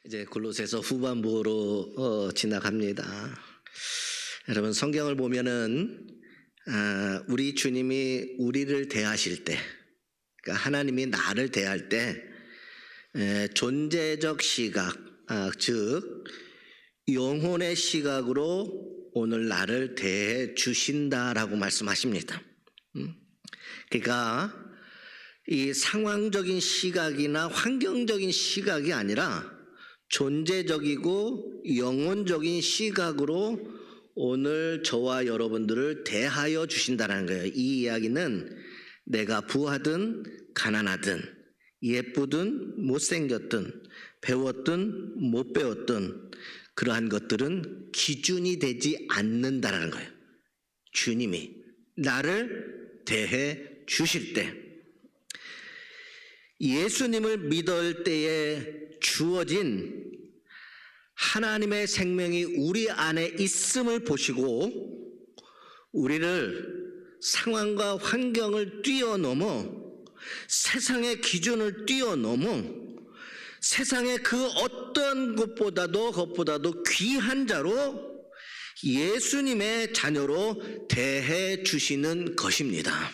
이제 골로새서 후반부로 지나갑니다. 여러분 성경을 보면은 우리 주님이 우리를 대하실 때, 그러니까 하나님이 나를 대할 때 존재적 시각, 즉 영혼의 시각으로 오늘 나를 대해 주신다라고 말씀하십니다. 그러니까 이 상황적인 시각이나 환경적인 시각이 아니라 존재적이고 영혼적인 시각으로 오늘 저와 여러분들을 대하여 주신다는 거예요. 이 이야기는 내가 부하든 가난하든 예쁘든 못생겼든 배웠든 못 배웠든 그러한 것들은 기준이 되지 않는다는 거예요. 주님이 나를 대해 주실 때, 예수님을 믿을 때에 주어진 하나님의 생명이 우리 안에 있음을 보시고 우리를 상황과 환경을 뛰어넘어 세상의 기준을 뛰어넘어 세상의 그 어떤 것보다도 귀한 자로 예수님의 자녀로 대해 주시는 것입니다.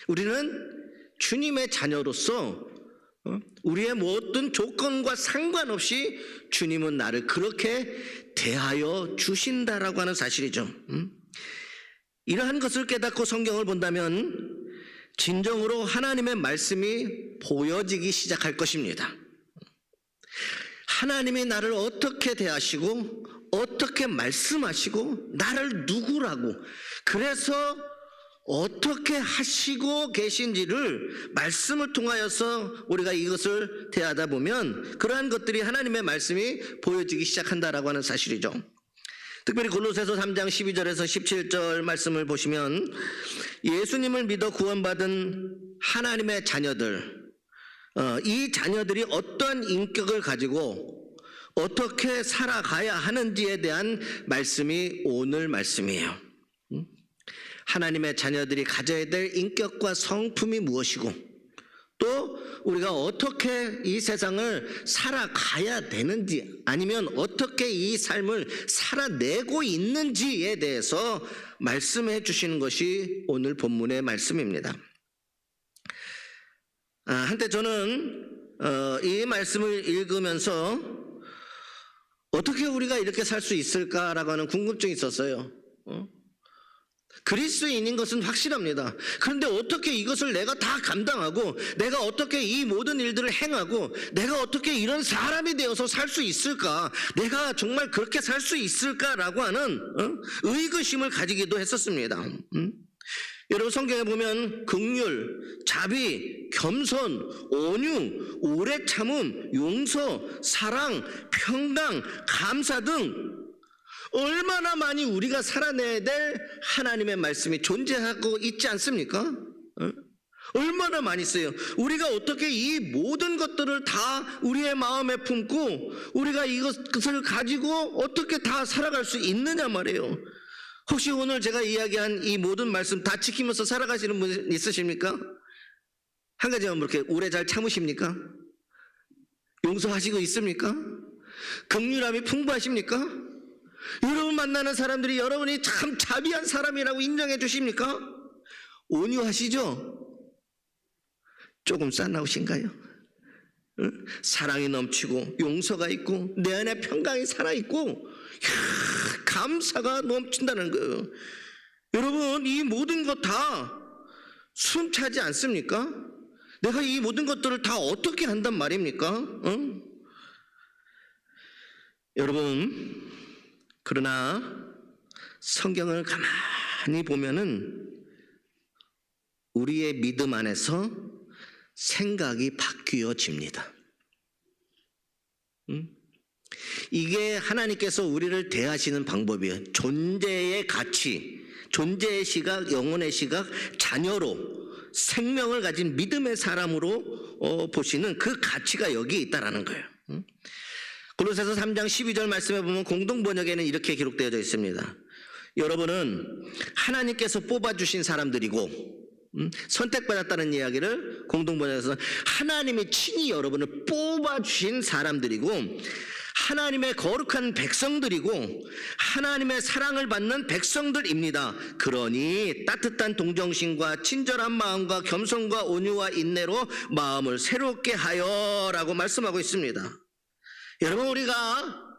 우리는 주님의 자녀로서 우리의 모든 조건과 상관없이 주님은 나를 그렇게 대하여 주신다라고 하는 사실이죠. 이러한 것을 깨닫고 성경을 본다면 진정으로 하나님의 말씀이 보여지기 시작할 것입니다. 하나님이 나를 어떻게 대하시고 어떻게 말씀하시고 나를 누구라고, 그래서 어떻게 하시고 계신지를 말씀을 통하여서 우리가 이것을 대하다 보면 그러한 것들이 하나님의 말씀이 보여지기 시작한다라고 하는 사실이죠. 특별히 골로새서 3장 12절에서 17절 말씀을 보시면 예수님을 믿어 구원받은 하나님의 자녀들, 이 자녀들이 어떤 인격을 가지고 어떻게 살아가야 하는지에 대한 말씀이 오늘 말씀이에요. 하나님의 자녀들이 가져야 될 인격과 성품이 무엇이고 또 우리가 어떻게 이 세상을 살아가야 되는지, 아니면 어떻게 이 삶을 살아내고 있는지에 대해서 말씀해 주시는 것이 오늘 본문의 말씀입니다. 한때 저는 이 말씀을 읽으면서 어떻게 우리가 이렇게 살 수 있을까라고 하는 궁금증이 있었어요. 그리스도인인 것은 확실합니다. 그런데 어떻게 이것을 내가 다 감당하고 내가 어떻게 이 모든 일들을 행하고 내가 어떻게 이런 사람이 되어서 살 수 있을까, 내가 정말 그렇게 살 수 있을까라고 하는 의구심을 가지기도 했었습니다. 여러분 성경에 보면 긍휼, 자비, 겸손, 온유, 오래 참음, 용서, 사랑, 평강, 감사 등 얼마나 많이 우리가 살아내야 될 하나님의 말씀이 존재하고 있지 않습니까? 얼마나 많이 있어요. 우리가 어떻게 이 모든 것들을 다 우리의 마음에 품고 우리가 이것을 가지고 어떻게 다 살아갈 수 있느냐 말이에요. 혹시 오늘 제가 이야기한 이 모든 말씀 다 지키면서 살아가시는 분 있으십니까? 한 가지만 이렇게 오래 잘 참으십니까? 용서하시고 있습니까? 긍휼함이 풍부하십니까? 여러분 만나는 사람들이 여러분이 참 자비한 사람이라고 인정해 주십니까? 온유하시죠? 조금 싸나우신가요? 사랑이 넘치고 용서가 있고 내 안에 평강이 살아있고 감사가 넘친다는 거예요. 여러분 이 모든 것 다 숨차지 않습니까? 내가 이 모든 것들을 다 어떻게 한단 말입니까? 여러분, 그러나 성경을 가만히 보면은 우리의 믿음 안에서 생각이 바뀌어집니다. 이게 하나님께서 우리를 대하시는 방법이에요. 존재의 가치, 존재의 시각, 영혼의 시각, 자녀로 생명을 가진 믿음의 사람으로 보시는 그 가치가 여기에 있다라는 거예요. 골로새서 3장 12절 말씀에 보면 공동 번역에는 이렇게 기록되어 있습니다. 여러분은 하나님께서 뽑아주신 사람들이고 선택받았다는 이야기를 공동번역에서 하나님이 친히 여러분을 뽑아주신 사람들이고 하나님의 거룩한 백성들이고 하나님의 사랑을 받는 백성들입니다. 그러니 따뜻한 동정심과 친절한 마음과 겸손과 온유와 인내로 마음을 새롭게 하여라고 말씀하고 있습니다. 여러분, 우리가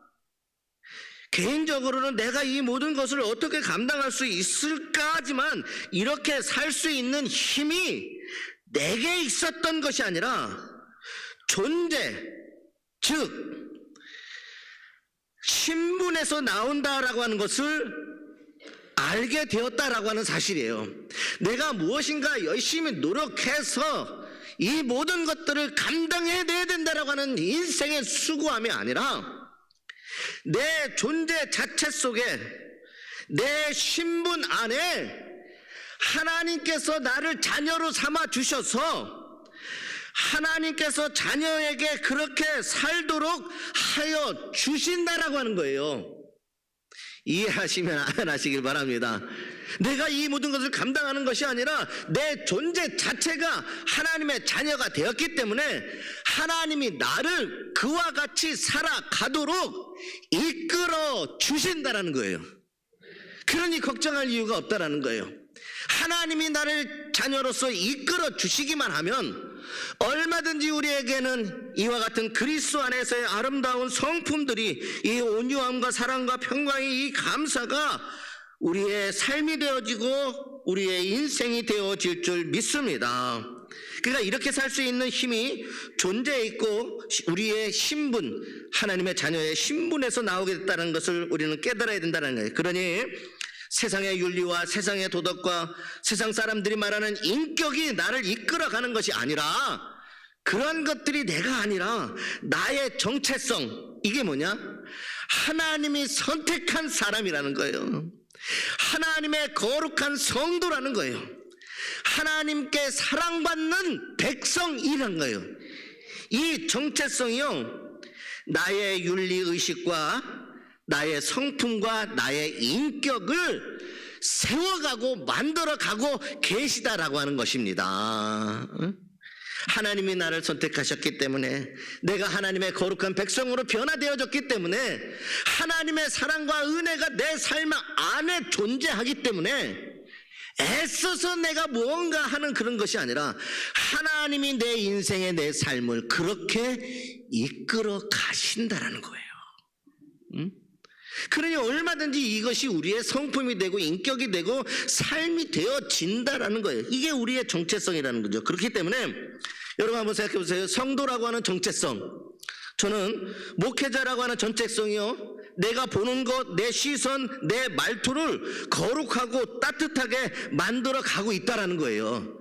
개인적으로는 내가 이 모든 것을 어떻게 감당할 수 있을까 하지만 이렇게 살 수 있는 힘이 내게 있었던 것이 아니라 존재, 즉 신분에서 나온다라고 하는 것을 알게 되었다라고 하는 사실이에요. 내가 무엇인가 열심히 노력해서 이 모든 것들을 감당해내야 된다라고 하는 인생의 수고함이 아니라 내 존재 자체 속에 내 신분 안에 하나님께서 나를 자녀로 삼아 주셔서 하나님께서 자녀에게 그렇게 살도록 하여 주신다라고 하는 거예요. 이해하시면 아멘하시길 바랍니다. 내가 이 모든 것을 감당하는 것이 아니라 내 존재 자체가 하나님의 자녀가 되었기 때문에 하나님이 나를 그와 같이 살아가도록 이끌어 주신다라는 거예요. 그러니 걱정할 이유가 없다라는 거예요. 하나님이 나를 자녀로서 이끌어 주시기만 하면 얼마든지 우리에게는 이와 같은 그리스도 안에서의 아름다운 성품들이, 이 온유함과 사랑과 평강이, 이 감사가 우리의 삶이 되어지고 우리의 인생이 되어질 줄 믿습니다. 그러니까 이렇게 살 수 있는 힘이 존재에 있고 우리의 신분, 하나님의 자녀의 신분에서 나오게 됐다는 것을 우리는 깨달아야 된다는 거예요. 그러니 세상의 윤리와 세상의 도덕과 세상 사람들이 말하는 인격이 나를 이끌어가는 것이 아니라, 그런 것들이 내가 아니라 나의 정체성, 이게 뭐냐? 하나님이 선택한 사람이라는 거예요. 하나님의 거룩한 성도라는 거예요. 하나님께 사랑받는 백성이라는 거예요. 이 정체성이요, 나의 윤리의식과 나의 성품과 나의 인격을 세워가고 만들어가고 계시다라고 하는 것입니다. 하나님이 나를 선택하셨기 때문에, 내가 하나님의 거룩한 백성으로 변화되어졌기 때문에, 하나님의 사랑과 은혜가 내 삶 안에 존재하기 때문에 애써서 내가 무언가 하는 그런 것이 아니라 하나님이 내 인생의 내 삶을 그렇게 이끌어 가신다라는 거예요. 그러니 얼마든지 이것이 우리의 성품이 되고 인격이 되고 삶이 되어진다라는 거예요. 이게 우리의 정체성이라는 거죠. 그렇기 때문에 여러분 한번 생각해 보세요. 성도라고 하는 정체성, 저는 목회자라고 하는 정체성이요, 내가 보는 것, 내 시선, 내 말투를 거룩하고 따뜻하게 만들어 가고 있다라는 거예요.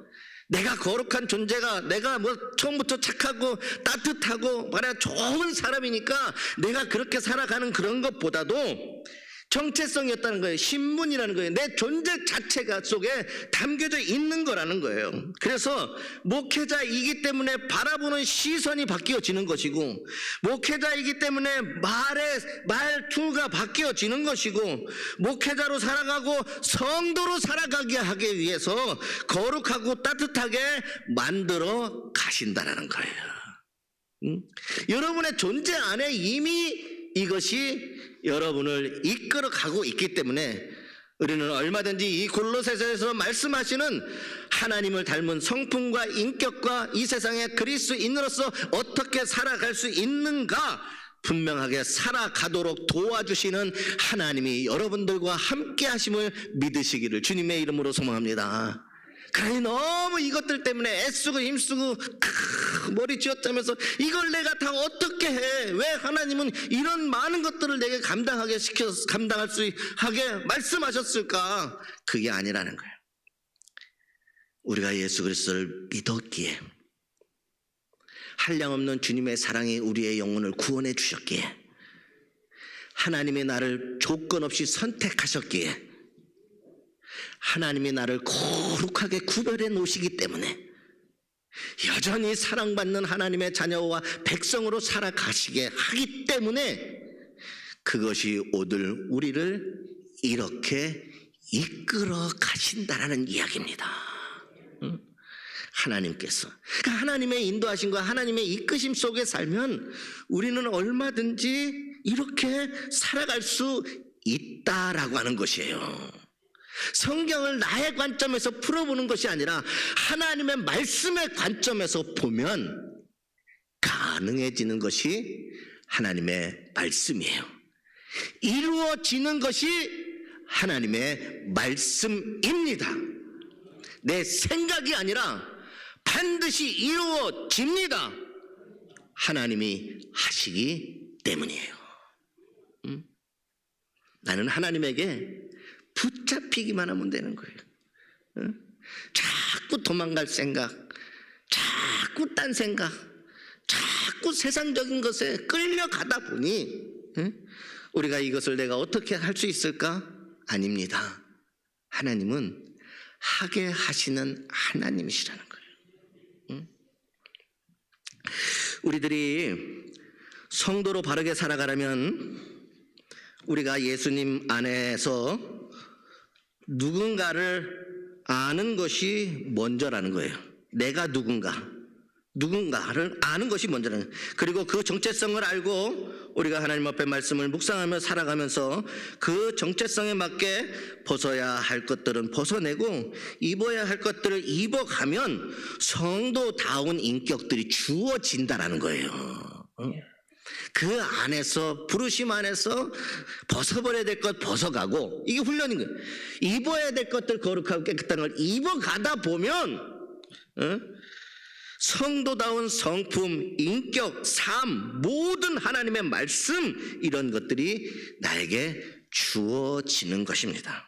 내가 거룩한 존재가, 내가 뭐 처음부터 착하고 따뜻하고 말야 좋은 사람이니까 내가 그렇게 살아가는 그런 것보다도 정체성이었다는 거예요. 신분이라는 거예요. 내 존재 자체가 속에 담겨져 있는 거라는 거예요. 그래서 목회자이기 때문에 바라보는 시선이 바뀌어지는 것이고, 목회자이기 때문에 말투가 바뀌어지는 것이고, 목회자로 살아가고 성도로 살아가게 하기 위해서 거룩하고 따뜻하게 만들어 가신다라는 거예요. 여러분의 존재 안에 이미 이것이 여러분을 이끌어 가고 있기 때문에 우리는 얼마든지 이 골로새서에서 말씀하시는 하나님을 닮은 성품과 인격과 이 세상의 그리스도인으로서 어떻게 살아갈 수 있는가 분명하게 살아가도록 도와주시는 하나님이 여러분들과 함께 하심을 믿으시기를 주님의 이름으로 소망합니다. 그러니 너무 이것들 때문에 애쓰고 힘쓰고 머리 쥐어짜면서 이걸 내가 다 어떻게 해? 왜 하나님은 이런 많은 것들을 내게 감당할 수 하게 말씀하셨을까? 그게 아니라는 거예요. 우리가 예수 그리스도를 믿었기에, 한량없는 주님의 사랑이 우리의 영혼을 구원해 주셨기에, 하나님이 나를 조건 없이 선택하셨기에, 하나님이 나를 거룩하게 구별해 놓으시기 때문에 여전히 사랑받는 하나님의 자녀와 백성으로 살아가시게 하기 때문에 그것이 오늘 우리를 이렇게 이끌어 가신다라는 이야기입니다. 하나님께서. 그러니까 하나님의 인도하심과 하나님의 이끄심 속에 살면 우리는 얼마든지 이렇게 살아갈 수 있다라고 하는 것이에요. 성경을 나의 관점에서 풀어보는 것이 아니라 하나님의 말씀의 관점에서 보면 가능해지는 것이 하나님의 말씀이에요. 이루어지는 것이 하나님의 말씀입니다. 내 생각이 아니라 반드시 이루어집니다. 하나님이 하시기 때문이에요. 나는 하나님에게 붙잡히기만 하면 되는 거예요. 자꾸 도망갈 생각, 자꾸 딴 생각, 자꾸 세상적인 것에 끌려가다 보니 우리가 이것을 내가 어떻게 할 수 있을까? 아닙니다. 하나님은 하게 하시는 하나님이시라는 거예요. 우리들이 성도로 바르게 살아가려면 우리가 예수님 안에서 누군가를 아는 것이 먼저라는 거예요. 내가 누군가를 아는 것이 먼저라는 거예요. 그리고 그 정체성을 알고 우리가 하나님 앞에 말씀을 묵상하며 살아가면서 그 정체성에 맞게 벗어야 할 것들은 벗어내고 입어야 할 것들을 입어가면 성도다운 인격들이 주어진다라는 거예요. 그 안에서 부르심 안에서 벗어버려야 될 것 벗어가고, 이게 훈련인 거예요. 입어야 될 것들 거룩하고 깨끗한 걸 입어가다 보면 성도다운 성품, 인격, 삶, 모든 하나님의 말씀, 이런 것들이 나에게 주어지는 것입니다.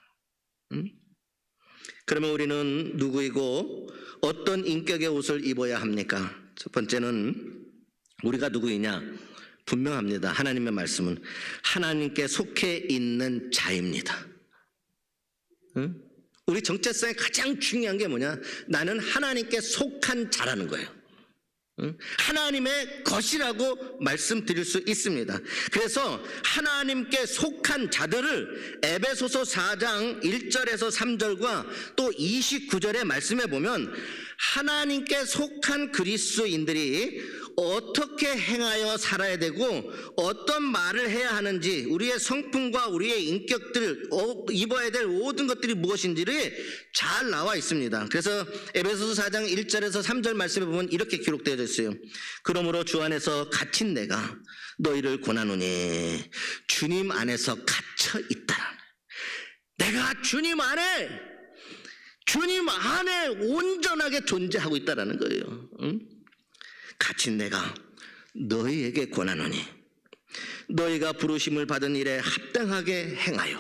그러면 우리는 누구이고 어떤 인격의 옷을 입어야 합니까? 첫 번째는 우리가 누구이냐? 분명합니다. 하나님의 말씀은 하나님께 속해 있는 자입니다. 우리 정체성의 가장 중요한 게 뭐냐? 나는 하나님께 속한 자라는 거예요. 하나님의 것이라고 말씀드릴 수 있습니다. 그래서 하나님께 속한 자들을 에베소서 4장 1절에서 3절과 또 29절의 말씀에 보면 하나님께 속한 그리스도인들이 어떻게 행하여 살아야 되고 어떤 말을 해야 하는지, 우리의 성품과 우리의 인격들, 입어야 될 모든 것들이 무엇인지를 잘 나와 있습니다. 그래서 에베소서 4장 1절에서 3절 말씀에 보면 이렇게 기록되어 있어요. 그러므로 주 안에서 갇힌 내가 너희를 권하노니 주님 안에서 갇혀 있다. 내가 주님 안에 온전하게 존재하고 있다라는 거예요. 갇힌 내가 너희에게 권하노니 너희가 부르심을 받은 일에 합당하게 행하여,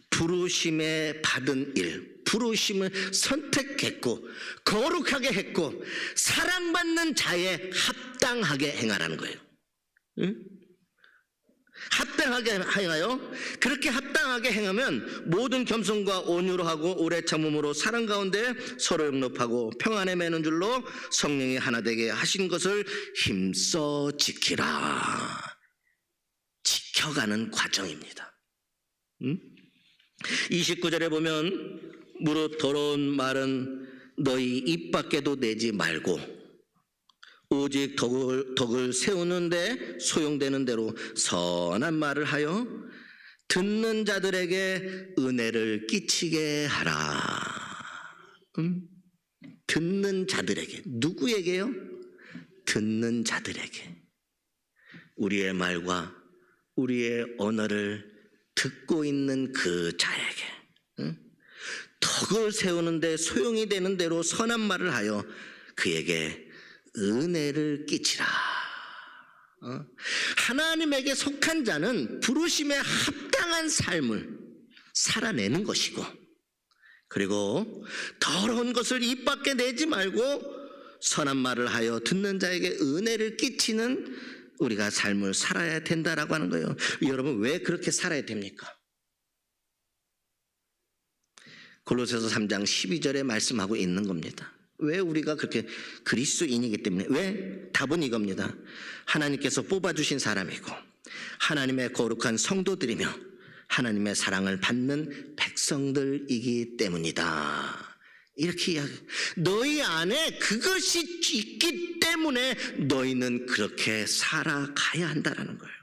부르심에 받은 일, 부르심을 선택했고 거룩하게 했고 사랑받는 자에 합당하게 행하라는 거예요. 합당하게 행하여, 그렇게 합당하게 행하면 모든 겸손과 온유로 하고 오래 참음으로 사랑 가운데 서로 용납하고 평안에 매는 줄로 성령이 하나 되게 하신 것을 힘써 지키라. 지켜가는 과정입니다. 29절에 보면 무릇 더러운 말은 너희 입 밖에도 내지 말고 오직 덕을 세우는데 소용되는 대로 선한 말을 하여 듣는 자들에게 은혜를 끼치게 하라. 듣는 자들에게, 누구에게요? 듣는 자들에게. 우리의 말과 우리의 언어를 듣고 있는 그 자에게 덕을 세우는데 소용이 되는 대로 선한 말을 하여 그에게 은혜를 끼치라. 하나님에게 속한 자는 부르심에 합당한 삶을 살아내는 것이고, 그리고 더러운 것을 입 밖에 내지 말고 선한 말을 하여 듣는 자에게 은혜를 끼치는 우리가 삶을 살아야 된다라고 하는 거예요. 여러분, 왜 그렇게 살아야 됩니까? 골로새서 3장 12절에 말씀하고 있는 겁니다. 왜 우리가 그렇게 그리스도인이기 때문에? 왜? 답은 이겁니다. 하나님께서 뽑아주신 사람이고 하나님의 거룩한 성도들이며 하나님의 사랑을 받는 백성들이기 때문이다. 이렇게 이야기. 너희 안에 그것이 있기 때문에 너희는 그렇게 살아가야 한다는 거예요.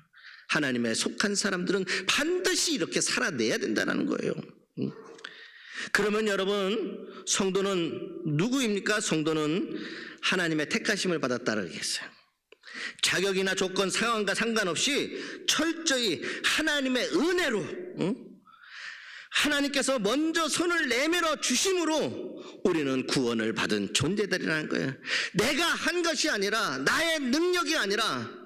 하나님에 속한 사람들은 반드시 이렇게 살아내야 된다는 거예요. 그러면 여러분, 성도는 누구입니까? 성도는 하나님의 택하심을 받았다는 얘기했어요. 자격이나 조건, 상황과 상관없이 철저히 하나님의 은혜로, 하나님께서 먼저 손을 내밀어 주심으로 우리는 구원을 받은 존재들이라는 거예요. 내가 한 것이 아니라, 나의 능력이 아니라,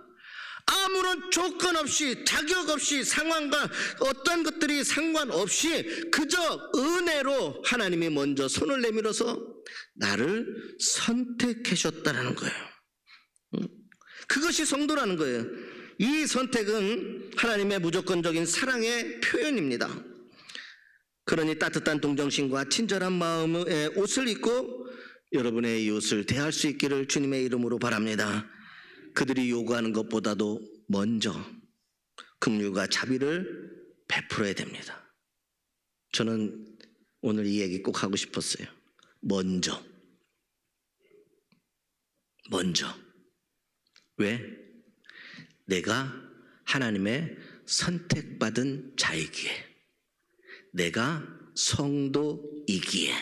아무런 조건 없이, 자격 없이, 상황과 어떤 것들이 상관없이 그저 은혜로 하나님이 먼저 손을 내밀어서 나를 선택하셨다는 거예요. 그것이 성도라는 거예요. 이 선택은 하나님의 무조건적인 사랑의 표현입니다. 그러니 따뜻한 동정심과 친절한 마음의 옷을 입고 여러분의 이웃을 대할 수 있기를 주님의 이름으로 바랍니다. 그들이 요구하는 것보다도 먼저 긍휼과 자비를 베풀어야 됩니다. 저는 오늘 이 얘기 꼭 하고 싶었어요. 먼저. 왜? 내가 하나님의 선택받은 자이기에, 내가 성도이기에,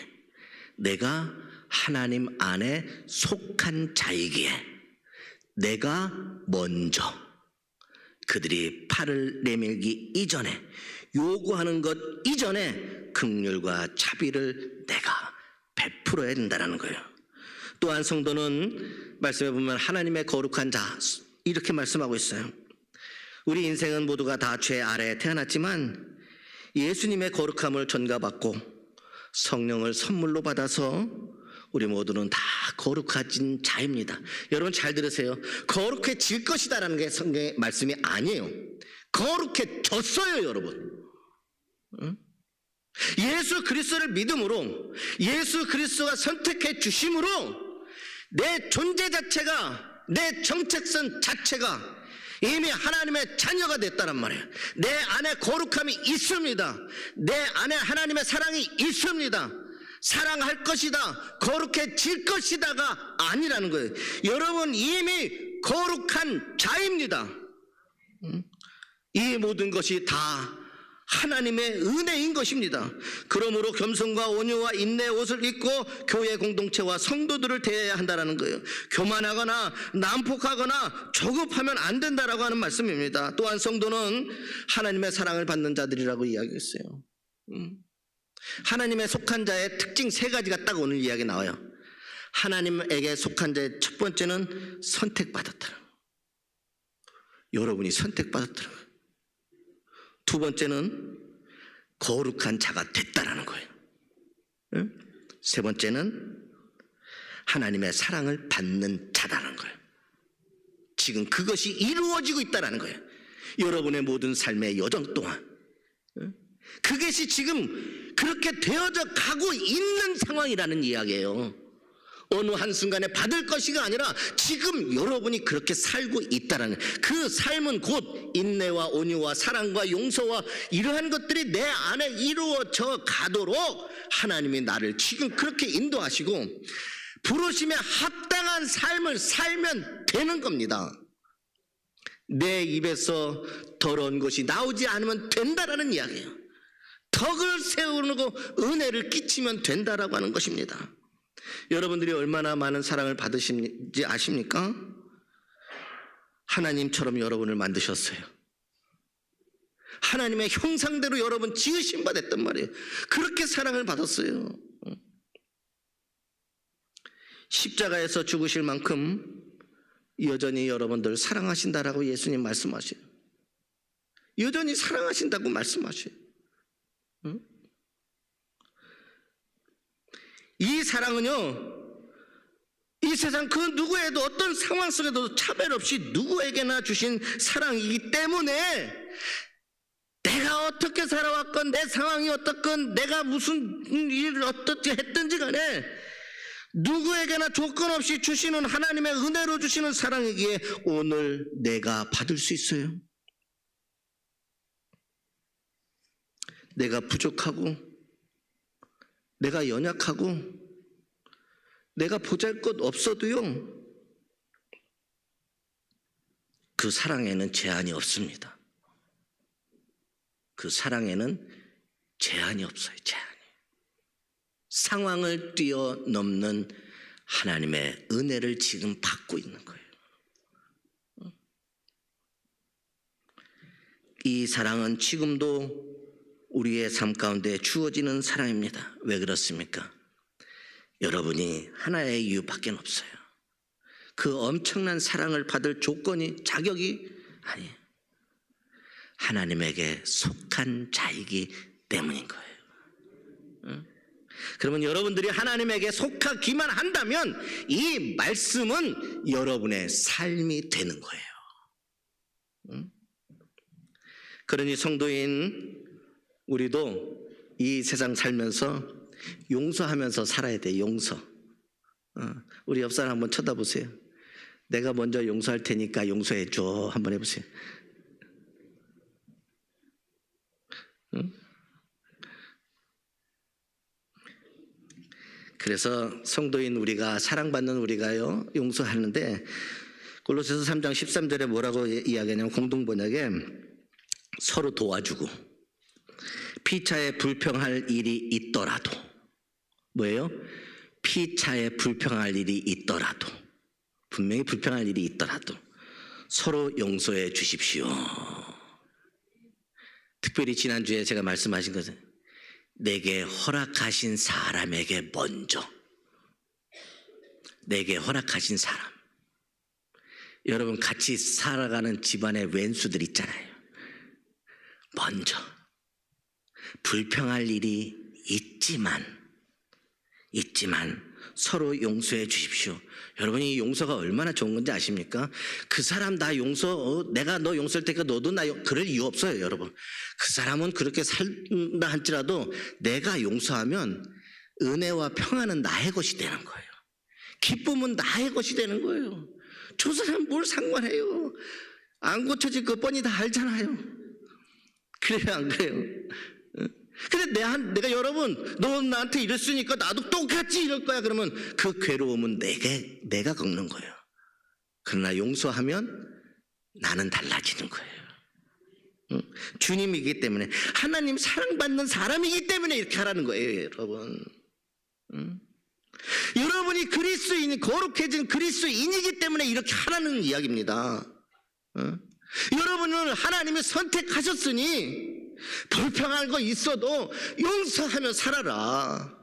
내가 하나님 안에 속한 자이기에 내가 먼저, 그들이 팔을 내밀기 이전에, 요구하는 것 이전에 긍휼과 자비를 내가 베풀어야 된다는 거예요. 또한 성도는 말씀해 보면 하나님의 거룩한 자, 이렇게 말씀하고 있어요. 우리 인생은 모두가 다 죄 아래에 태어났지만 예수님의 거룩함을 전가받고 성령을 선물로 받아서 우리 모두는 다 거룩해진 자입니다. 여러분 잘 들으세요. 거룩해질 것이다라는 게 성경의 말씀이 아니에요. 거룩해졌어요, 여러분. 예수 그리스도를 믿음으로, 예수 그리스도가 선택해 주심으로 내 존재 자체가, 내 정체성 자체가 이미 하나님의 자녀가 됐다란 말이에요. 내 안에 거룩함이 있습니다. 내 안에 하나님의 사랑이 있습니다. 사랑할 것이다, 거룩해질 것이다가 아니라는 거예요. 여러분 이미 거룩한 자입니다. 이 모든 것이 다 하나님의 은혜인 것입니다. 그러므로 겸손과 온유와 인내의 옷을 입고 교회 공동체와 성도들을 대해야 한다는 거예요. 교만하거나 난폭하거나 조급하면 안 된다라고 하는 말씀입니다. 또한 성도는 하나님의 사랑을 받는 자들이라고 이야기했어요. 하나님의 속한 자의 특징 세 가지가 딱 오늘 이야기 나와요. 하나님에게 속한 자의 첫 번째는 선택받았다. 여러분이 선택받았다. 두 번째는 거룩한 자가 됐다라는 거예요. 세 번째는 하나님의 사랑을 받는 자라는 거예요. 지금 그것이 이루어지고 있다라는 거예요. 여러분의 모든 삶의 여정 동안 그것이 지금 그렇게 되어져 가고 있는 상황이라는 이야기예요. 어느 한순간에 받을 것이가 아니라 지금 여러분이 그렇게 살고 있다라는, 그 삶은 곧 인내와 온유와 사랑과 용서와 이러한 것들이 내 안에 이루어져 가도록 하나님이 나를 지금 그렇게 인도하시고 부르심에 합당한 삶을 살면 되는 겁니다. 내 입에서 더러운 것이 나오지 않으면 된다라는 이야기예요. 덕을 세우고 은혜를 끼치면 된다라고 하는 것입니다. 여러분들이 얼마나 많은 사랑을 받으신지 아십니까? 하나님처럼 여러분을 만드셨어요. 하나님의 형상대로 여러분 지으신 바 됐단 말이에요. 그렇게 사랑을 받았어요. 십자가에서 죽으실 만큼 여전히 여러분들 사랑하신다라고 예수님 말씀하셔요. 여전히 사랑하신다고 말씀하셔요. 이 사랑은요, 이 세상 그 누구에도 어떤 상황 속에도 차별 없이 누구에게나 주신 사랑이기 때문에 내가 어떻게 살아왔건 내 상황이 어떻건 내가 무슨 일을 어떻게 했든지 간에 누구에게나 조건 없이 주시는 하나님의 은혜로 주시는 사랑이기에 오늘 내가 받을 수 있어요. 내가 부족하고 내가 연약하고 내가 보잘것 없어도요, 그 사랑에는 제한이 없습니다. 그 사랑에는 제한이 없어요. 제한이. 상황을 뛰어넘는 하나님의 은혜를 지금 받고 있는 거예요. 이 사랑은 지금도 우리의 삶 가운데 주어지는 사랑입니다. 왜 그렇습니까? 여러분이 하나의 이유밖에 없어요. 그 엄청난 사랑을 받을 조건이, 자격이 아니에요. 하나님에게 속한 자이기 때문인 거예요. 그러면 여러분들이 하나님에게 속하기만 한다면 이 말씀은 여러분의 삶이 되는 거예요. 그러니 성도인 우리도 이 세상 살면서 용서하면서 살아야 돼. 용서. 우리 옆 사람 한번 쳐다보세요. 내가 먼저 용서할 테니까 용서해 줘. 한번 해보세요. 그래서 성도인 우리가, 사랑받는 우리가요, 용서하는데 골로새서 3장 13절에 뭐라고 이야기하냐면, 공동번역에 서로 도와주고 피차에 불평할 일이 있더라도, 뭐예요? 피차에 불평할 일이 있더라도, 분명히 불평할 일이 있더라도 서로 용서해 주십시오. 특별히 지난주에 제가 말씀하신 것은 내게 허락하신 사람에게 먼저, 내게 허락하신 사람. 여러분 같이 살아가는 집안의 왼수들 있잖아요. 먼저 불평할 일이 있지만 서로 용서해 주십시오. 여러분이 용서가 얼마나 좋은 건지 아십니까? 그 사람 나 내가 너 용서할 테니까 너도 나 그럴 이유 없어요. 여러분, 그 사람은 그렇게 살다 할지라도 내가 용서하면 은혜와 평안은 나의 것이 되는 거예요. 기쁨은 나의 것이 되는 거예요. 저 사람 뭘 상관해요? 안 고쳐질 거 뻔히 다 알잖아요. 그래요, 안 그래요? 근데 내가 여러분, 너 나한테 이랬으니까 나도 똑같이 이럴 거야. 그러면 그 괴로움은 내가 겪는 거예요. 그러나 용서하면 나는 달라지는 거예요. 주님이기 때문에, 하나님 사랑받는 사람이기 때문에 이렇게 하라는 거예요, 여러분. 여러분이 그리스도인, 거룩해진 그리스도인이기 때문에 이렇게 하라는 이야기입니다. 여러분을 하나님이 선택하셨으니 불평할 거 있어도 용서하며 살아라.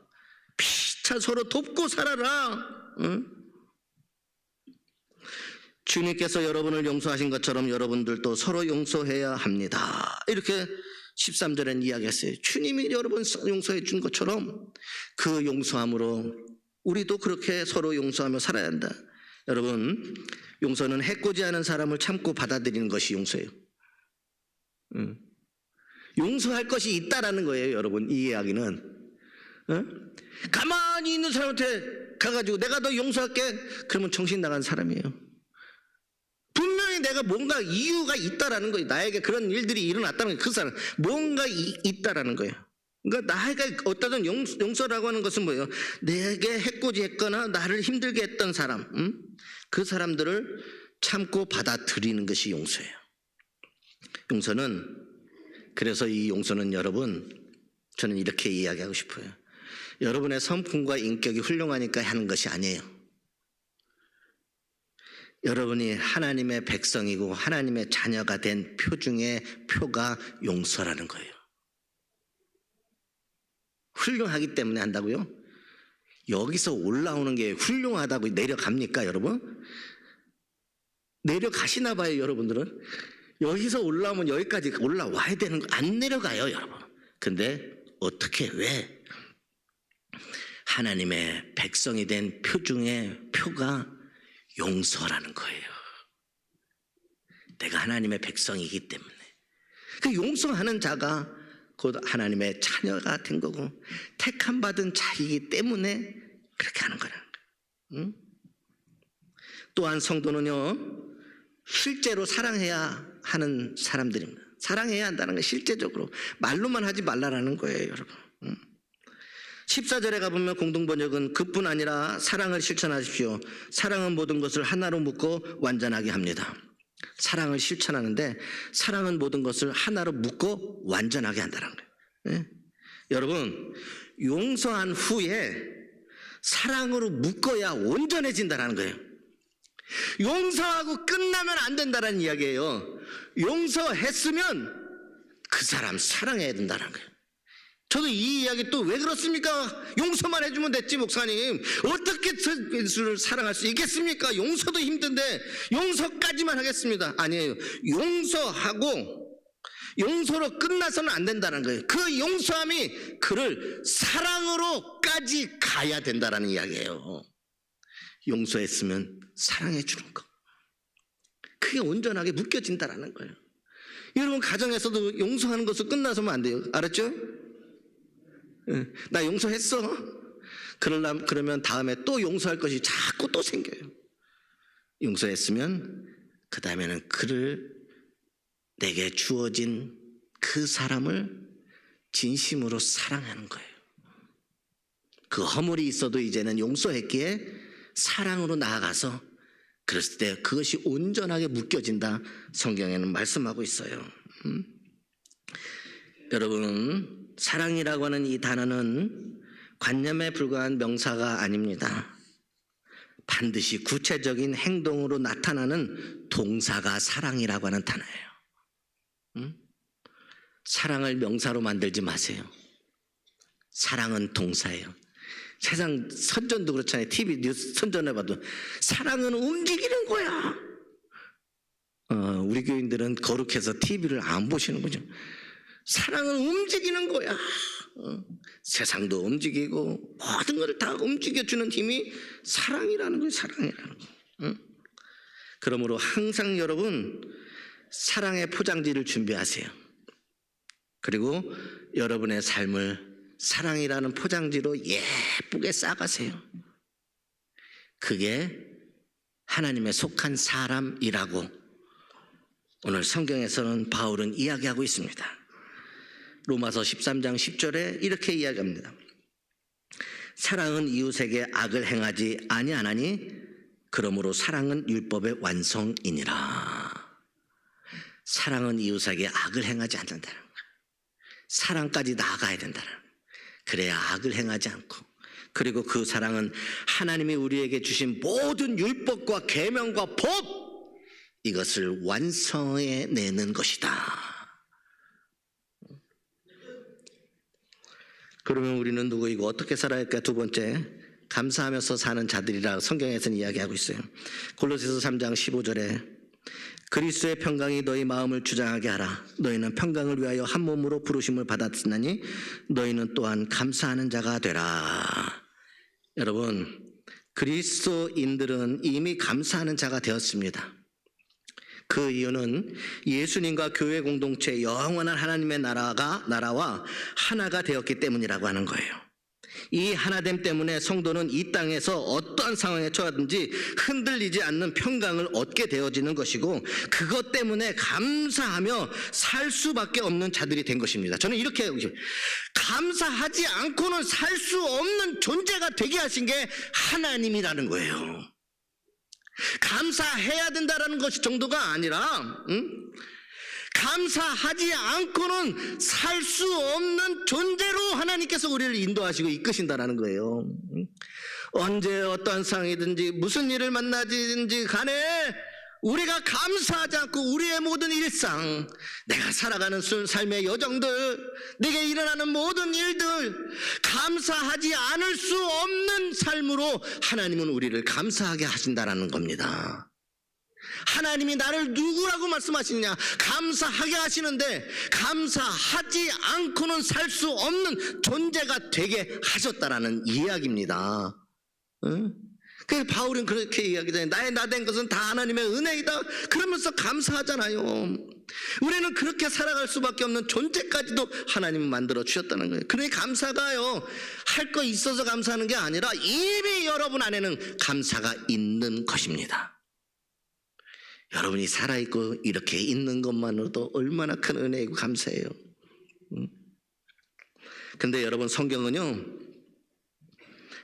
피차 서로 돕고 살아라. 주님께서 여러분을 용서하신 것처럼 여러분들도 서로 용서해야 합니다. 이렇게 13절엔 이야기했어요. 주님이 여러분 용서해 준 것처럼 그 용서함으로 우리도 그렇게 서로 용서하며 살아야 한다. 여러분, 용서는 해코지 않은 사람을 참고 받아들이는 것이 용서예요. 용서할 것이 있다라는 거예요, 여러분. 이 이야기는 가만히 있는 사람한테 가가지고 내가 너 용서할게, 그러면 정신 나간 사람이에요. 분명히 내가 뭔가 이유가 있다라는 거예요. 나에게 그런 일들이 일어났다는 거예요. 그 사람 뭔가 있다라는 거예요. 그러니까 나에게 어떤 용서라고 하는 것은 뭐예요? 내게 해코지했거나 나를 힘들게 했던 사람, 그 사람들을 참고 받아들이는 것이 용서예요. 용서는, 그래서 이 용서는 여러분, 저는 이렇게 이야기하고 싶어요. 여러분의 성품과 인격이 훌륭하니까 하는 것이 아니에요. 여러분이 하나님의 백성이고 하나님의 자녀가 된 표 중에 표가 용서라는 거예요. 훌륭하기 때문에 한다고요? 여기서 올라오는 게 훌륭하다고 내려갑니까, 여러분? 내려가시나 봐요, 여러분들은. 여기서 올라오면 여기까지 올라와야 되는 거, 안 내려가요, 여러분. 근데 어떻게, 왜? 하나님의 백성이 된 표 중에 표가 용서라는 거예요. 내가 하나님의 백성이기 때문에. 그 용서하는 자가 곧 하나님의 자녀가 된 거고 택함 받은 자이기 때문에 그렇게 하는 거라는 거예요. 또한 성도는요, 실제로 사랑해야 하는 사람들입니다. 사랑해야 한다는 건 실제적으로 말로만 하지 말라라는 거예요, 여러분. 14절에 가보면 공동번역은 그뿐 아니라 사랑을 실천하십시오. 사랑은 모든 것을 하나로 묶고 완전하게 합니다. 사랑을 실천하는데 사랑은 모든 것을 하나로 묶고 완전하게 한다는 거예요. 네? 여러분, 용서한 후에 사랑으로 묶어야 온전해진다는 거예요. 용서하고 끝나면 안 된다는 이야기예요. 용서했으면 그 사람 사랑해야 된다는 거예요. 저도 이 이야기 또 왜 그렇습니까? 용서만 해주면 됐지 목사님. 어떻게 예수를 사랑할 수 있겠습니까? 용서도 힘든데 용서까지만 하겠습니다. 아니에요. 용서로 끝나서는 안 된다는 거예요. 그 용서함이 그를 사랑으로까지 가야 된다는 이야기예요. 용서했으면 사랑해 주는 거. 그게 온전하게 묶여진다는 거예요. 여러분 가정에서도 용서하는 것을 끝나서면 안 돼요. 알았죠? 나 용서했어. 그러면 다음에 또 용서할 것이 자꾸 또 생겨요. 용서했으면 그 다음에는 그를 내게 주어진 그 사람을 진심으로 사랑하는 거예요. 그 허물이 있어도 이제는 용서했기에 사랑으로 나아가서 그랬을 때 그것이 온전하게 묶여진다. 성경에는 말씀하고 있어요. 여러분, 사랑이라고 하는 이 단어는 관념에 불과한 명사가 아닙니다. 반드시 구체적인 행동으로 나타나는 동사가 사랑이라고 하는 단어예요. 사랑을 명사로 만들지 마세요. 사랑은 동사예요. 세상 선전도 그렇잖아요. TV 뉴스 선전해봐도 사랑은 움직이는 거야. 우리 교인들은 거룩해서 TV를 안 보시는 거죠. 사랑은 움직이는 거야. 세상도 움직이고 모든 것을 다 움직여주는 힘이 사랑이라는 거예요. 사랑이라는 거. 그러므로 항상 여러분 사랑의 포장지를 준비하세요. 그리고 여러분의 삶을 사랑이라는 포장지로 예쁘게 싸가세요. 그게 하나님의 속한 사람이라고 오늘 성경에서는 바울은 이야기하고 있습니다. 로마서 13장 10절에 이렇게 이야기합니다. 사랑은 이웃에게 악을 행하지 아니하나니 그러므로 사랑은 율법의 완성이니라. 사랑은 이웃에게 악을 행하지 않는다는 거예요. 사랑까지 나아가야 된다는 거예요. 그래야 악을 행하지 않고, 그리고 그 사랑은 하나님이 우리에게 주신 모든 율법과 계명과 법, 이것을 완성해내는 것이다. 그러면 우리는 누구이고 어떻게 살아야 할까? 두 번째, 감사하면서 사는 자들이라 성경에서는 이야기하고 있어요. 골로새서 3장 15절에 그리스도의 평강이 너희 마음을 주장하게 하라. 너희는 평강을 위하여 한 몸으로 부르심을 받았으니 너희는 또한 감사하는 자가 되라. 여러분, 그리스도인들은 이미 감사하는 자가 되었습니다. 그 이유는 예수님과 교회 공동체 영원한 하나님의 나라와 하나가 되었기 때문이라고 하는 거예요. 이 하나됨 때문에 성도는 이 땅에서 어떠한 상황에 처하든지 흔들리지 않는 평강을 얻게 되어지는 것이고, 그것 때문에 감사하며 살 수밖에 없는 자들이 된 것입니다. 저는 이렇게 감사하지 않고는 살 수 없는 존재가 되게 하신 게 하나님이라는 거예요. 감사해야 된다는 것이 정도가 아니라 감사하지 않고는 살 수 없는 존재로 하나님께서 우리를 인도하시고 이끄신다는 거예요. 언제 어떠한 상황이든지 무슨 일을 만나든지 간에 우리가 감사하지 않고 우리의 모든 일상, 내가 살아가는 삶의 여정들, 내게 일어나는 모든 일들, 감사하지 않을 수 없는 삶으로 하나님은 우리를 감사하게 하신다는 겁니다. 하나님이 나를 누구라고 말씀하시느냐? 감사하게 하시는데 감사하지 않고는 살 수 없는 존재가 되게 하셨다라는 이야기입니다. 그래서 바울은 그렇게 이야기하잖아요. 나의 나된 것은 다 하나님의 은혜이다. 그러면서 감사하잖아요. 우리는 그렇게 살아갈 수밖에 없는 존재까지도 하나님은 만들어 주셨다는 거예요. 그러니 감사가요, 할 거 있어서 감사하는 게 아니라 이미 여러분 안에는 감사가 있는 것입니다. 여러분이 살아있고 이렇게 있는 것만으로도 얼마나 큰 은혜이고 감사해요. 근데 여러분, 성경은요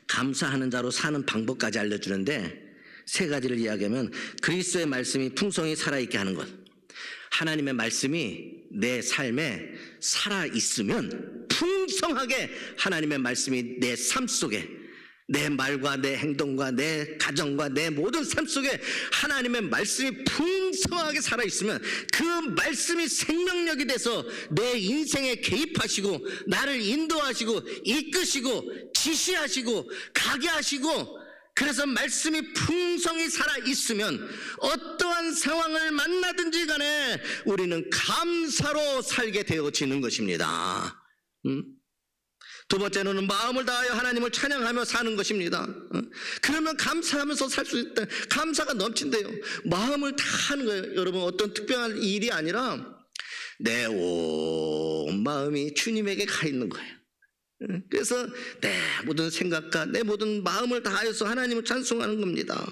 감사하는 자로 사는 방법까지 알려주는데 세 가지를 이야기하면 그리스도의 말씀이 풍성히 살아있게 하는 것. 하나님의 말씀이 내 삶에 살아있으면 풍성하게 하나님의 말씀이 내 삶 속에 내 말과 내 행동과 내 가정과 내 모든 삶 속에 하나님의 말씀이 풍성하게 살아있으면 그 말씀이 생명력이 돼서 내 인생에 개입하시고 나를 인도하시고 이끄시고 지시하시고 가게 하시고 그래서 말씀이 풍성히 살아있으면 어떠한 상황을 만나든지 간에 우리는 감사로 살게 되어지는 것입니다. 두 번째로는 마음을 다하여 하나님을 찬양하며 사는 것입니다. 그러면 감사하면서 살 수 있다. 감사가 넘친대요. 마음을 다하는 거예요. 여러분 어떤 특별한 일이 아니라 내 온 마음이 주님에게 가 있는 거예요. 그래서 내 모든 생각과 내 모든 마음을 다하여서 하나님을 찬송하는 겁니다.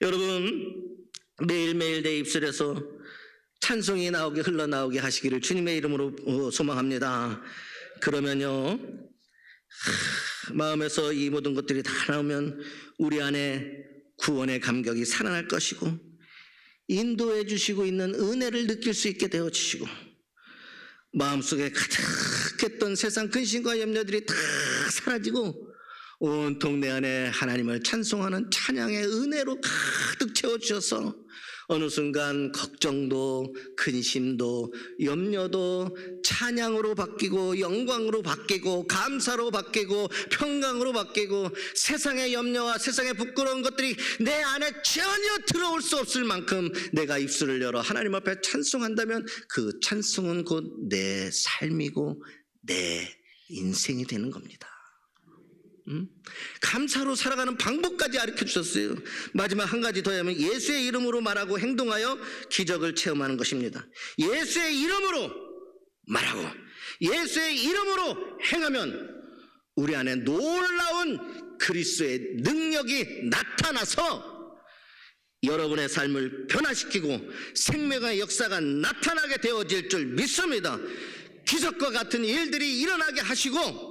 여러분 매일매일 내 입술에서 찬송이 나오게 흘러나오게 하시기를 주님의 이름으로 소망합니다. 그러면요 마음에서 이 모든 것들이 다 나오면 우리 안에 구원의 감격이 살아날 것이고 인도해 주시고 있는 은혜를 느낄 수 있게 되어주시고 마음속에 가득했던 세상 근심과 염려들이 다 사라지고 온통 내 안에 하나님을 찬송하는 찬양의 은혜로 가득 채워주셔서 어느 순간 걱정도 근심도 염려도 찬양으로 바뀌고 영광으로 바뀌고 감사로 바뀌고 평강으로 바뀌고 세상의 염려와 세상의 부끄러운 것들이 내 안에 전혀 들어올 수 없을 만큼 내가 입술을 열어 하나님 앞에 찬송한다면 그 찬송은 곧 내 삶이고 내 인생이 되는 겁니다. 감사로 살아가는 방법까지 가르쳐 주셨어요. 마지막 한 가지 더 하면 예수의 이름으로 말하고 행동하여 기적을 체험하는 것입니다. 예수의 이름으로 말하고 예수의 이름으로 행하면 우리 안에 놀라운 그리스도의 능력이 나타나서 여러분의 삶을 변화시키고 생명의 역사가 나타나게 되어질 줄 믿습니다. 기적과 같은 일들이 일어나게 하시고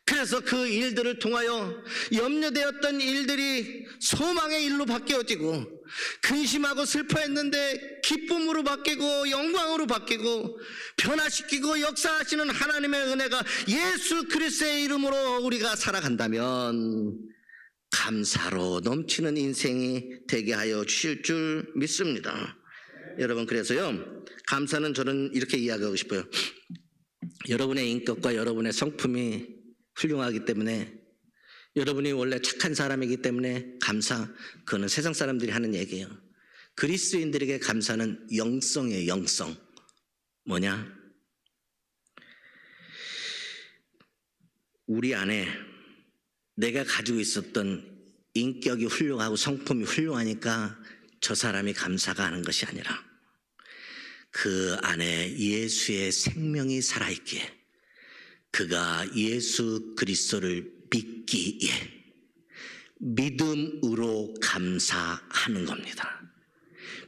그래서 그 일들을 통하여 염려되었던 일들이 소망의 일로 바뀌어지고 근심하고 슬퍼했는데 기쁨으로 바뀌고 영광으로 바뀌고 변화시키고 역사하시는 하나님의 은혜가 예수 그리스도의 이름으로 우리가 살아간다면 감사로 넘치는 인생이 되게 하여 주실 줄 믿습니다. 여러분 그래서요 감사는 저는 이렇게 이야기하고 싶어요. 여러분의 인격과 여러분의 성품이 훌륭하기 때문에 여러분이 원래 착한 사람이기 때문에 감사 그거는 세상 사람들이 하는 얘기예요. 그리스도인들에게 감사는 영성이에요. 영성. 뭐냐? 우리 안에 내가 가지고 있었던 인격이 훌륭하고 성품이 훌륭하니까 저 사람이 감사가 하는 것이 아니라 그 안에 예수의 생명이 살아있기에 그가 예수 그리스도를 믿기에 믿음으로 감사하는 겁니다.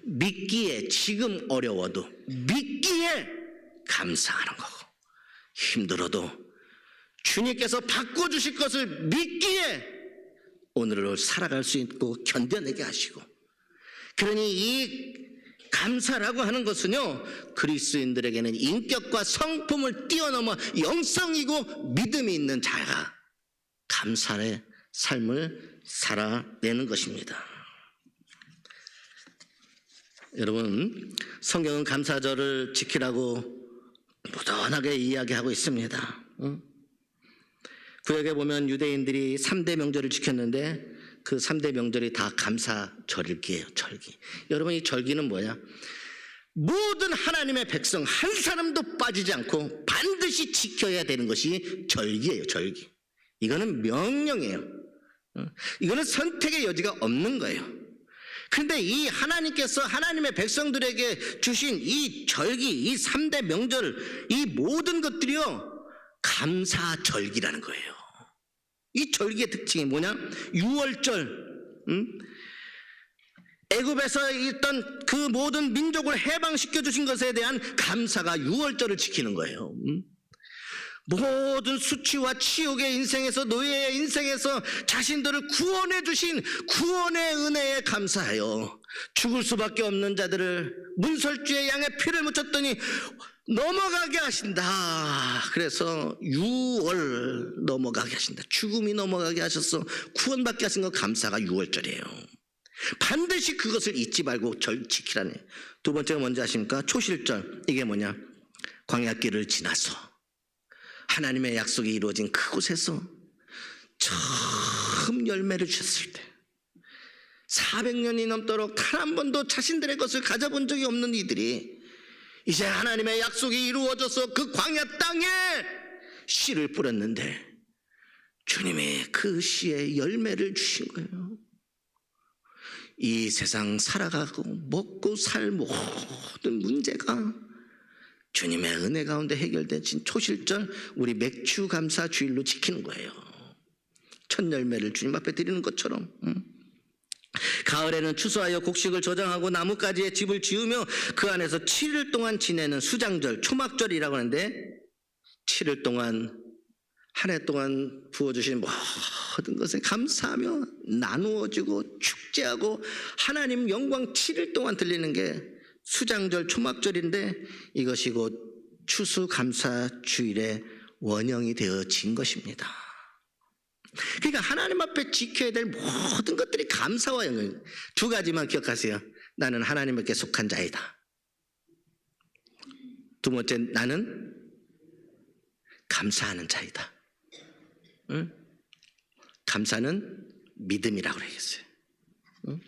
믿기에 지금 어려워도 믿기에 감사하는 거고 힘들어도 주님께서 바꿔주실 것을 믿기에 오늘을 살아갈 수 있고 견뎌내게 하시고 그러니 이 감사라고 하는 것은요 그리스도인들에게는 인격과 성품을 뛰어넘어 영성이고 믿음이 있는 자가 감사의 삶을 살아내는 것입니다. 여러분 성경은 감사절을 지키라고 무던하게 이야기하고 있습니다. 구약에 보면 유대인들이 3대 명절을 지켰는데 그 3대 명절이 다 감사절기예요. 절기. 여러분 이 절기는 뭐냐? 모든 하나님의 백성 한 사람도 빠지지 않고 반드시 지켜야 되는 것이 절기예요. 절기. 이거는 명령이에요. 이거는 선택의 여지가 없는 거예요. 그런데 이 하나님께서 하나님의 백성들에게 주신 이 절기, 이 3대 명절, 이 모든 것들이요 감사절기라는 거예요. 이 절기의 특징이 뭐냐? 유월절, 애굽에서 있던 그 모든 민족을 해방시켜 주신 것에 대한 감사가 유월절을 지키는 거예요. 모든 수치와 치욕의 인생에서, 노예의 인생에서 자신들을 구원해 주신 구원의 은혜에 감사하여 죽을 수밖에 없는 자들을 문설주의 양의 피를 묻혔더니 넘어가게 하신다. 그래서 6월 넘어가게 하신다. 죽음이 넘어가게 하셔서 구원받게 하신 것, 감사가 6월절이에요. 반드시 그것을 잊지 말고 절 지키라니. 두 번째가 뭔지 아십니까? 초실절. 이게 뭐냐? 광야길을 지나서 하나님의 약속이 이루어진 그곳에서 처음 열매를 주셨을 때, 400년이 넘도록 단 한 번도 자신들의 것을 가져본 적이 없는 이들이 이제 하나님의 약속이 이루어져서 그 광야 땅에 씨를 뿌렸는데 주님이 그 씨에 열매를 주신 거예요. 이 세상 살아가고 먹고 살 모든 문제가 주님의 은혜 가운데 해결된 초실절, 우리 맥주 감사 주일로 지키는 거예요. 첫 열매를 주님 앞에 드리는 것처럼. 가을에는 추수하여 곡식을 저장하고 나뭇가지에 집을 지으며 그 안에서 7일 동안 지내는 수장절, 초막절이라고 하는데, 7일 동안, 한 해 동안 부어주신 모든 것에 감사하며 나누어지고 축제하고 하나님 영광 7일 동안 들리는 게 수장절, 초막절인데, 이것이 곧 추수감사주일의 원형이 되어진 것입니다. 그러니까 하나님 앞에 지켜야 될 모든 것들이 감사와 영광. 두 가지만 기억하세요. 나는 하나님께 속한 자이다. 두 번째, 나는 감사하는 자이다. 응? 감사는 믿음이라고 그러겠어요. 응?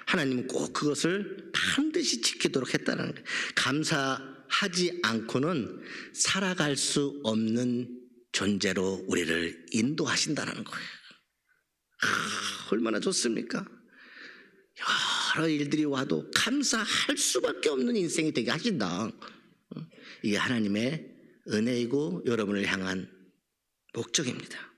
하나님은 꼭 그것을 반드시 지키도록 했다는 거예요. 감사하지 않고는 살아갈 수 없는 존재로 우리를 인도하신다는 거예요. 얼마나 좋습니까? 여러 일들이 와도 감사할 수밖에 없는 인생이 되게 하신다. 이게 하나님의 은혜이고 여러분을 향한 목적입니다.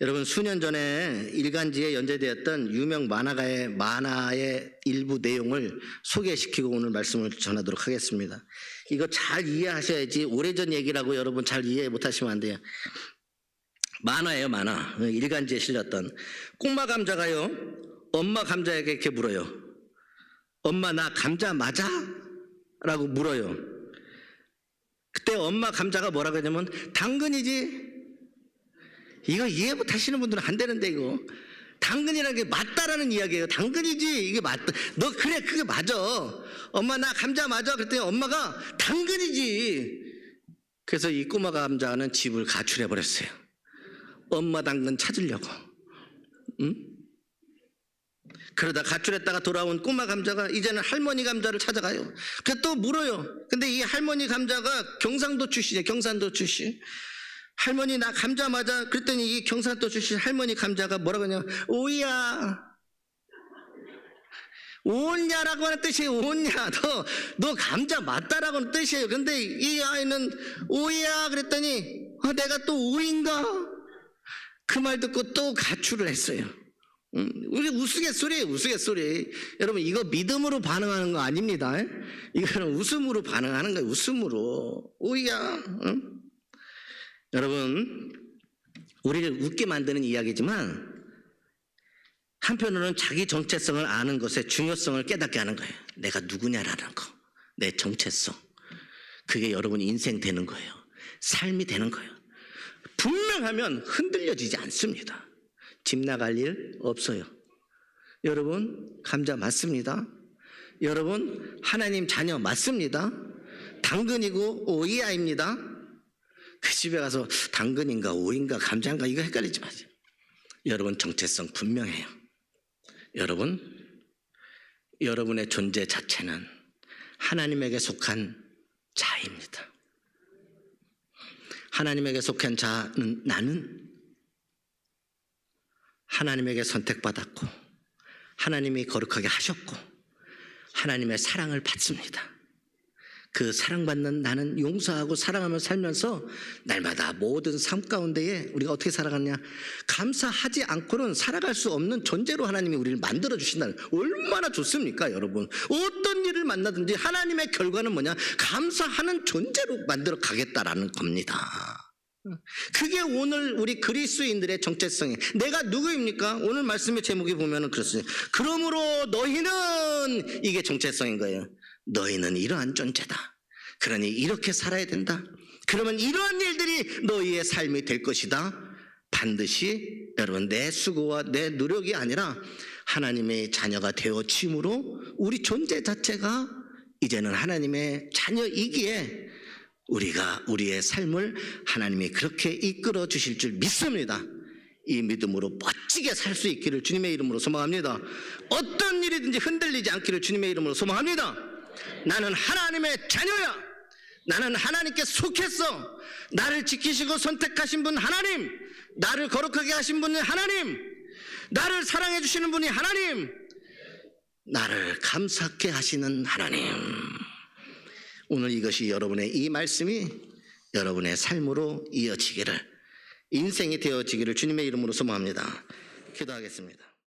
여러분, 수년 전에 일간지에 연재되었던 유명 만화의 일부 내용을 소개시키고 오늘 말씀을 전하도록 하겠습니다. 이거 잘 이해하셔야지, 오래전 얘기라고 여러분 잘 이해 못하시면 안 돼요. 만화예요, 만화. 일간지에 실렸던. 꼬마 감자가요, 엄마 감자에게 이렇게 물어요. 엄마, 나 감자 맞아? 라고 물어요. 그때 엄마 감자가 뭐라고 하냐면 당근이지. 이거 이해 못하시는 분들은 안 되는데, 이거 당근이라는 게 맞다라는 이야기예요. 당근이지, 이게 맞다. 너 그래, 그게 맞아. 엄마, 나 감자 맞아. 그랬더니 엄마가 당근이지. 그래서 이 꼬마 감자는 집을 가출해 버렸어요. 엄마 당근 찾으려고. 응? 그러다 가출했다가 돌아온 꼬마 감자가 이제는 할머니 감자를 찾아가요. 그래서 또 물어요. 근데 이 할머니 감자가 경상도 출신이에요. 경상도 출신. 할머니, 나 감자 맞아? 그랬더니 이 경상도 출신 할머니 감자가 뭐라고 하냐면 오이야. 오냐라고 하는 뜻이에요. 오냐. 너 감자 맞다라고 하는 뜻이에요. 근데 이 아이는 오이야 그랬더니 내가 또 오인가? 그 말 듣고 또 가출을 했어요. 우리 우스갯소리예요, 우스갯소리. 여러분, 이거 믿음으로 반응하는 거 아닙니다. 이거는 웃음으로 반응하는 거예요. 웃음으로. 오이야. 응? 여러분, 우리를 웃게 만드는 이야기지만 한편으로는 자기 정체성을 아는 것의 중요성을 깨닫게 하는 거예요. 내가 누구냐라는 거, 내 정체성. 그게 여러분 인생 되는 거예요. 삶이 되는 거예요. 분명하면 흔들려지지 않습니다. 집 나갈 일 없어요. 여러분, 감자 맞습니다. 여러분, 하나님 자녀 맞습니다. 당근이고 오이야입니다. 그 집에 가서 당근인가 오인가 감자인가 이거 헷갈리지 마세요. 여러분 정체성 분명해요. 여러분의 존재 자체는 하나님에게 속한 자입니다. 하나님에게 속한 자는 나는 하나님에게 선택받았고 하나님이 거룩하게 하셨고 하나님의 사랑을 받습니다. 그 사랑받는 나는 용서하고 사랑하며 살면서 날마다 모든 삶 가운데에 우리가 어떻게 살아가느냐, 감사하지 않고는 살아갈 수 없는 존재로 하나님이 우리를 만들어 주신다는, 얼마나 좋습니까 여러분. 어떤 일을 만나든지 하나님의 결과는 뭐냐, 감사하는 존재로 만들어 가겠다라는 겁니다. 그게 오늘 우리 그리스도인들의 정체성이에요. 내가 누구입니까? 오늘 말씀의 제목이 보면은 그렇습니다. 그러므로 너희는, 이게 정체성인 거예요. 너희는 이러한 존재다. 그러니 이렇게 살아야 된다. 그러면 이러한 일들이 너희의 삶이 될 것이다. 반드시 여러분, 내 수고와 내 노력이 아니라 하나님의 자녀가 되어짐으로 우리 존재 자체가 이제는 하나님의 자녀이기에 우리가 우리의 삶을 하나님이 그렇게 이끌어 주실 줄 믿습니다. 이 믿음으로 멋지게 살 수 있기를 주님의 이름으로 소망합니다. 어떤 일이든지 흔들리지 않기를 주님의 이름으로 소망합니다. 나는 하나님의 자녀야. 나는 하나님께 속했어. 나를 지키시고 선택하신 분 하나님, 나를 거룩하게 하신 분은 하나님, 나를 사랑해 주시는 분이 하나님, 나를 감사케 하시는 하나님. 오늘 이것이 여러분의 이 말씀이 여러분의 삶으로 이어지기를, 인생이 되어지기를 주님의 이름으로 소망합니다. 기도하겠습니다.